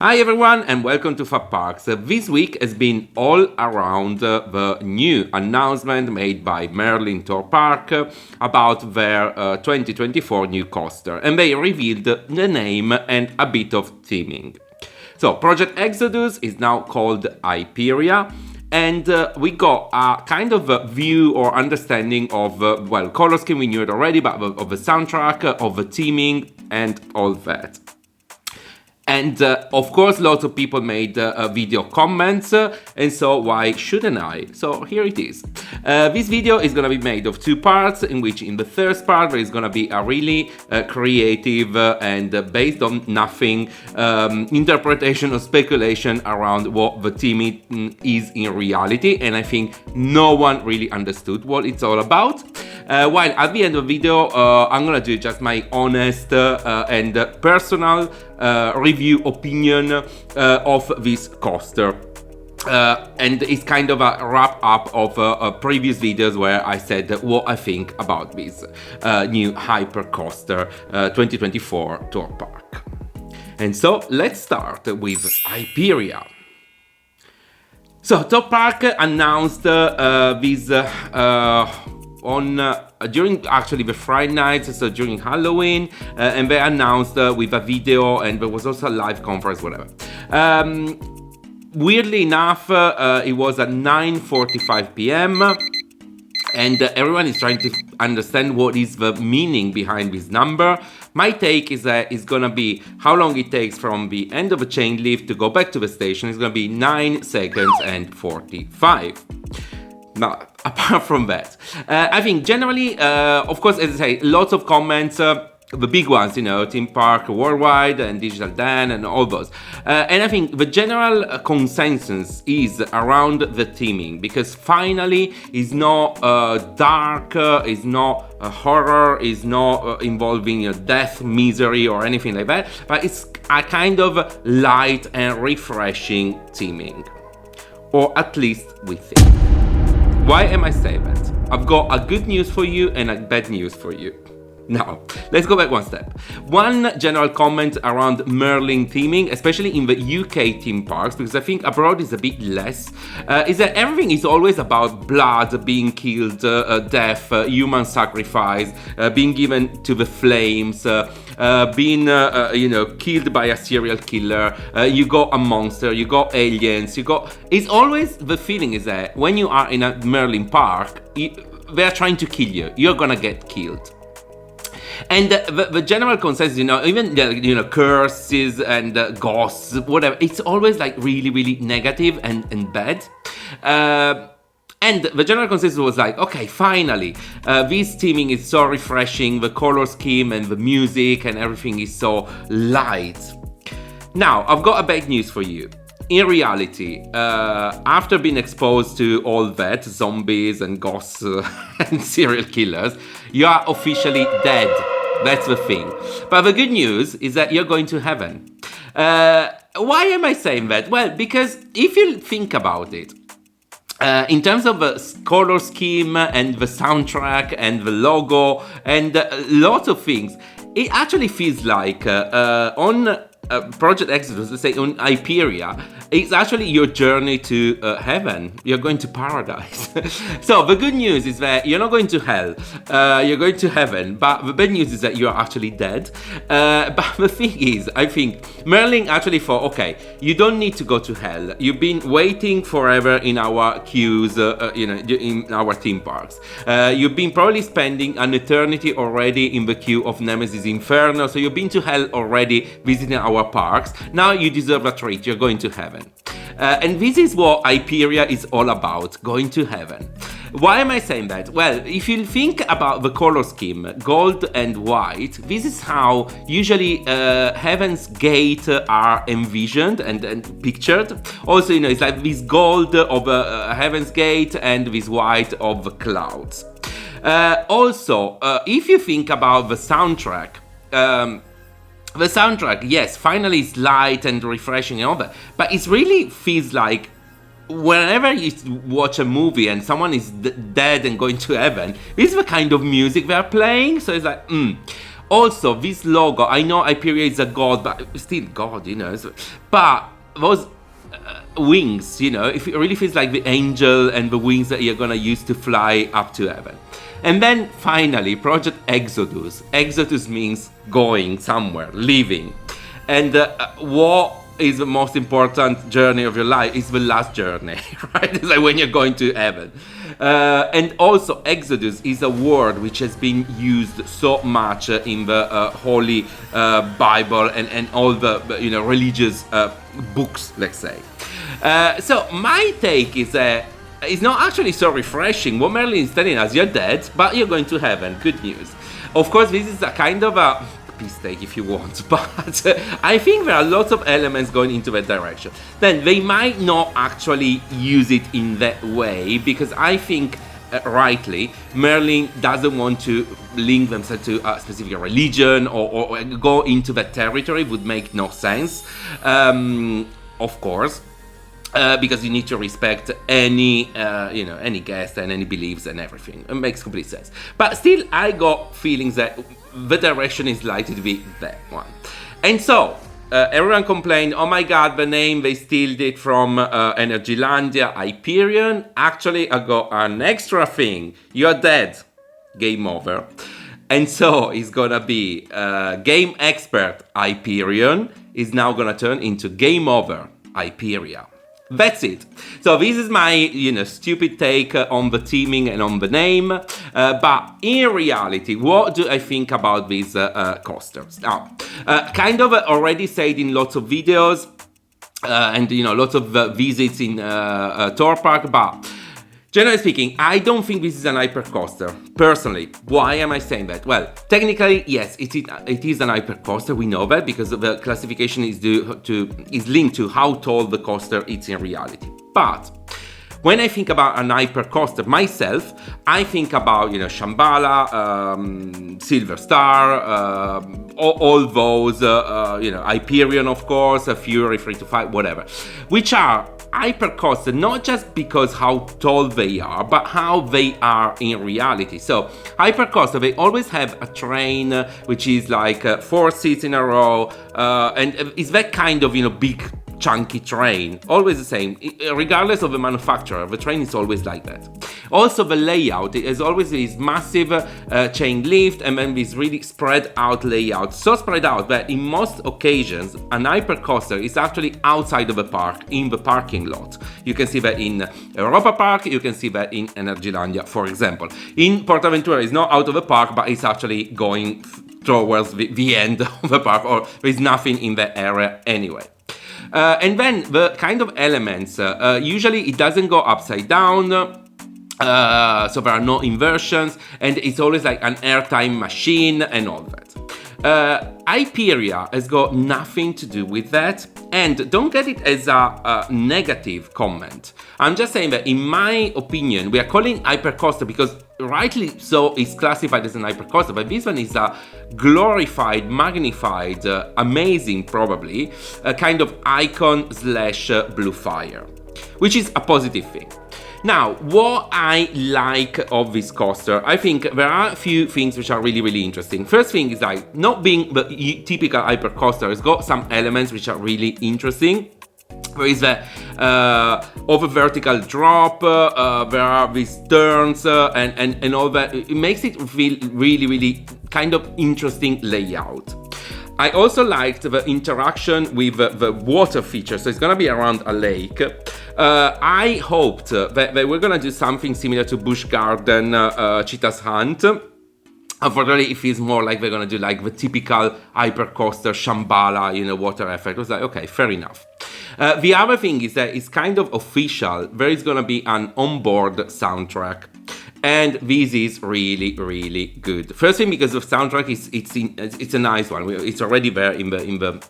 Hi everyone and welcome to Thorpe Park. This week has been all around the new announcement made by Merlin Thorpe Park about their 2024 new coaster, and they revealed the name and a bit of theming. So Project Exodus is now called Hyperia, and we got a kind of a view or understanding of, color scheme we knew it already, but of the soundtrack, of the theming and all that. And of course, lots of people made video comments, and so why shouldn't I? So here it is. This video is gonna be made of two parts, in which in the first part there is gonna be a really creative and based on nothing interpretation or speculation around what the theme is in reality, and I think no one really understood what it's all about. While at the end of the video, I'm gonna do just my honest and personal review opinion of this coaster. And it's kind of a wrap up of previous videos where I said what I think about this new Hyper Coaster 2024 Thorpe Park. And so let's start with Hyperia. So Thorpe Park announced this on during actually the Friday night, so during Halloween, and they announced with a video, and there was also a live conference, whatever. Weirdly enough, it was at 9:45 p.m. and everyone is trying to understand what is the meaning behind this number. My take is that it's gonna be how long it takes from the end of a chain lift to go back to the station. It's gonna be 9 seconds and 45. Now, apart from that, I think generally, of course, as I say, lots of comments, the big ones, Theme Park Worldwide and Digital Dan and all those. And I think the general consensus is around the theming, because finally it's not dark, it's not horror, it's not involving death, misery or anything like that, but it's a kind of light and refreshing theming. Or at least we think. Why am I saying that? I've got a good news for you and a bad news for you. Now, let's go back one step. One general comment around Merlin theming, especially in the UK theme parks, because I think abroad is a bit less, is that everything is always about blood, being killed, death, human sacrifice, being given to the flames, being killed by a serial killer. You got a monster, you got aliens, it's always the feeling is that when you are in a Merlin park, they're trying to kill you. You're gonna get killed. And the general consensus, even curses and ghosts, whatever, it's always like really, really negative and bad. And the general consensus was like, okay, finally, this theming is so refreshing, the color scheme and the music and everything is so light. Now, I've got a bad news for you. In reality, after being exposed to all that, zombies and ghosts and serial killers, you are officially dead. That's the thing. But the good news is that you're going to heaven. Why am I saying that? Well, because if you think about it, in terms of the color scheme and the soundtrack and the logo and lots of things, it actually feels like on Project Exodus, let's say on Hyperia, it's actually your journey to heaven. You're going to paradise. So the good news is that you're not going to hell. You're going to heaven. But the bad news is that you're actually dead. But the thing is, I think Merlin actually thought, okay, you don't need to go to hell. You've been waiting forever in our queues, in our theme parks. You've been probably spending an eternity already in the queue of Nemesis Inferno. So you've been to hell already visiting our parks. Now you deserve a treat. You're going to heaven. And this is what Hyperia is all about, going to heaven. Why am I saying that? Well, if you think about the color scheme, gold and white, this is how usually Heaven's Gate are envisioned and pictured. Also, it's like this gold of Heaven's Gate and this white of the clouds. Also, if you think about the soundtrack, the soundtrack, yes, finally it's light and refreshing and all that, but it really feels like whenever you watch a movie and someone is dead and going to heaven, this is the kind of music they're playing, so it's like, Also, this logo, I know Hyperia is a god, but still god, but those wings, it really feels like the angel and the wings that you're gonna use to fly up to heaven. And then finally, Project Exodus. Exodus means going somewhere, leaving. And what is the most important journey of your life? Is the last journey, right? It's like when you're going to heaven. And also, Exodus is a word which has been used so much in the Holy Bible and all the religious books, let's say. So my take is it's not actually so refreshing. What Merlin is telling us, you're dead, but you're going to heaven. Good news. Of course, this is a kind of a piece take if you want, but I think there are lots of elements going into that direction. Then they might not actually use it in that way, because I think rightly Merlin doesn't want to link themselves to a specific religion or go into that territory. Would make no sense, of course. Because you need to respect any guest and any beliefs and everything. It makes complete sense. But still, I got feelings that the direction is likely to be that one. And so, everyone complained, oh my god, the name, they stealed it from Energylandia, Hyperion. Actually, I got an extra thing. You're dead. Game over. And so, it's gonna be Game Expert Hyperion is now gonna turn into Game Over Hyperia. That's it. So this is my, stupid take on the teaming and on the name. But in reality, what do I think about these coasters? Now, kind of already said in lots of videos and, lots of visits in Thorpe Park, but generally speaking, I don't think this is an hypercoaster, personally. Why am I saying that? Well, technically, yes, it is an hypercoaster. We know that because the classification is linked to how tall the coaster is in reality. But when I think about an hypercoaster myself, I think about Shambhala, Silver Star, all those, Hyperion, of course, Fury 3 to 5, whatever, which are hypercoaster, not just because how tall they are, but how they are in reality. So hypercoaster, they always have a train which is like 4 seats in a row, and it's that kind of big chunky train, always the same, regardless of the manufacturer. The train is always like that. Also, the layout is always this massive chain lift and then this really spread out layout, so spread out that in most occasions an hypercoaster is actually outside of the park, in the parking lot. You can see that in Europa Park, you can see that in Energylandia, for example. In Portaventura it's not out of the park, but it's actually going towards the end of the park, or there's nothing in that area anyway. And then the kind of elements, usually it doesn't go upside down, so there are no inversions, and it's always like an airtime machine and all that. Hyperia has got nothing to do with that, and don't get it as a negative comment. I'm just saying that in my opinion, we are calling hypercoaster because rightly so it's classified as an hypercoaster, but this one is a glorified, magnified, amazing probably, a kind of icon slash blue fire, which is a positive thing. Now, what I like of this coaster, I think there are a few things which are really, really interesting. First thing is like, not being the typical hypercoaster, it's got some elements which are really interesting. There is a over vertical drop, there are these turns and all that. It makes it feel really, really kind of interesting layout. I also liked the interaction with the water feature, so it's gonna be around a lake. I hoped that they were gonna do something similar to Busch Garden Cheetah's Hunt. Unfortunately, it feels more like they're gonna do like the typical hypercoaster Shambhala, water effect. It was like, okay, fair enough. The other thing is that it's kind of official. There is gonna be an onboard soundtrack. And this is really, really good. First thing, because the soundtrack it's a nice one. It's already there in the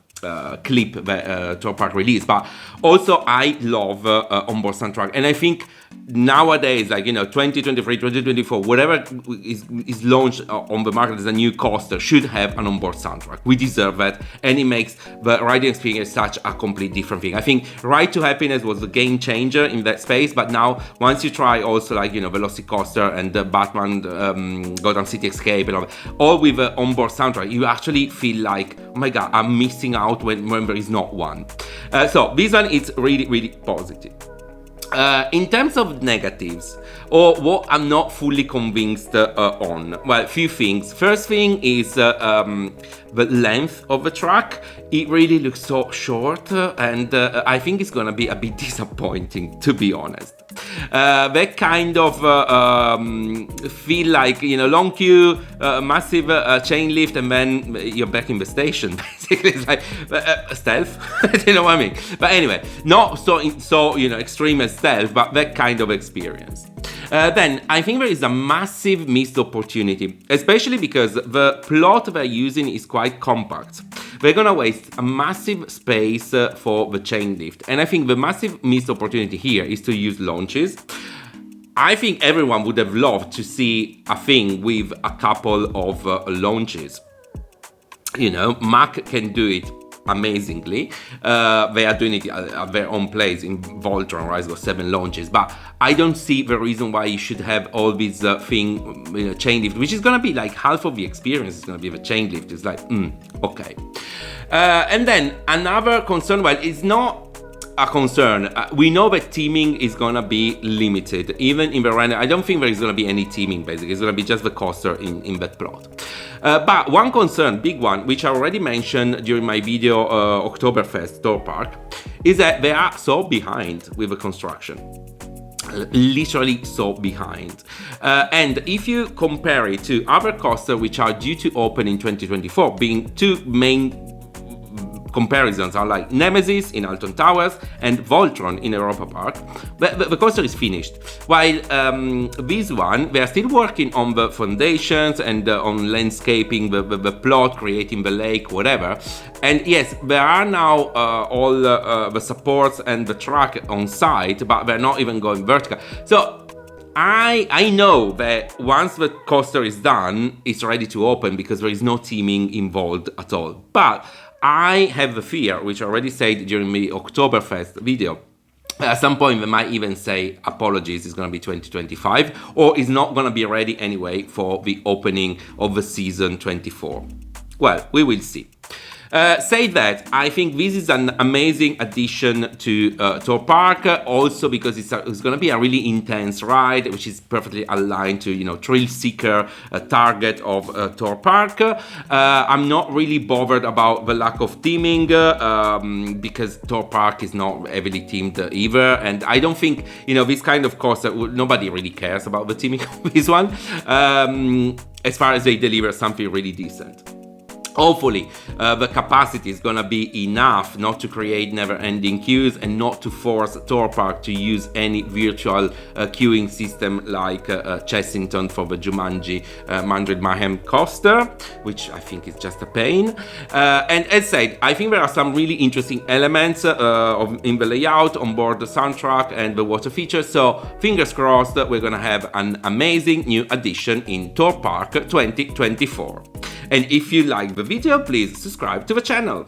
clip that Thorpe Park released. But also, I love onboard soundtrack, and I think nowadays, like, 2023, 2024, whatever is launched on the market as a new coaster should have an onboard soundtrack. We deserve that, and it makes the riding experience such a complete different thing. I think Ride to Happiness was a game changer in that space, but now once you try also like, Velocicoaster and Batman Gotham City Escape and all with the onboard soundtrack, you actually feel like, oh my god, I'm missing out when there is not one. So this one is really, really positive. In terms of negatives, or what I'm not fully convinced on, well, few things. First thing is the length of the track. It really looks so short, and I think it's gonna be a bit disappointing, to be honest. That kind of feel like, long queue, massive chain lift, and then you're back in the station. Basically, it's like stealth. You know what I mean? But anyway, not so extreme as stealth, but that kind of experience. Then I think there is a massive missed opportunity, especially because the plot they're using is quite compact. They're gonna waste a massive space for the chain lift, and I think the massive missed opportunity here is to use launches. I think everyone would have loved to see a thing with a couple of launches. Mac can do it amazingly. They are doing it at their own place in Voltron, right? It's got 7 launches, but I don't see the reason why you should have all these chain lift, which is gonna be like half of the experience is gonna be the chain lift. It's like, okay. And then another concern, well, it's not a concern. We know that teaming is gonna be limited, even in the render. I don't think there is gonna be any teaming, basically. It's gonna be just the coaster in that plot. But one concern, big one, which I already mentioned during my video Oktoberfest Thorpe Park, is that they are so behind with the construction. Literally so behind. And if you compare it to other coasters which are due to open in 2024, being 2 main comparisons are like Nemesis in Alton Towers and Voltron in Europa Park, the coaster is finished. While this one, they are still working on the foundations and on landscaping, the plot, creating the lake, whatever. And yes, there are now all the supports and the track on site, but they're not even going vertical. So I know that once the coaster is done, it's ready to open because there is no teaming involved at all. But I have the fear, which I already said during the Oktoberfest video, at some point they might even say apologies, it's going to be 2025, or it's not going to be ready anyway for the opening of the season 24. Well, we will see. Say that, I think this is an amazing addition to Thorpe Park, also because it's going to be a really intense ride, which is perfectly aligned to, thrill seeker target of Thorpe Park. I'm not really bothered about the lack of teaming, because Thorpe Park is not heavily teamed either, and I don't think, this kind of coaster, nobody really cares about the teaming of this one, as far as they deliver something really decent. Hopefully, the capacity is gonna be enough not to create never-ending queues and not to force Thorpe Park to use any virtual queuing system like Chessington for the Jumanji Mandrill Mayhem coaster, which I think is just a pain. And as said, I think there are some really interesting elements in the layout, on board the soundtrack and the water features. So fingers crossed that we're gonna have an amazing new addition in Thorpe Park 2024. And if you like the video, please subscribe to the channel.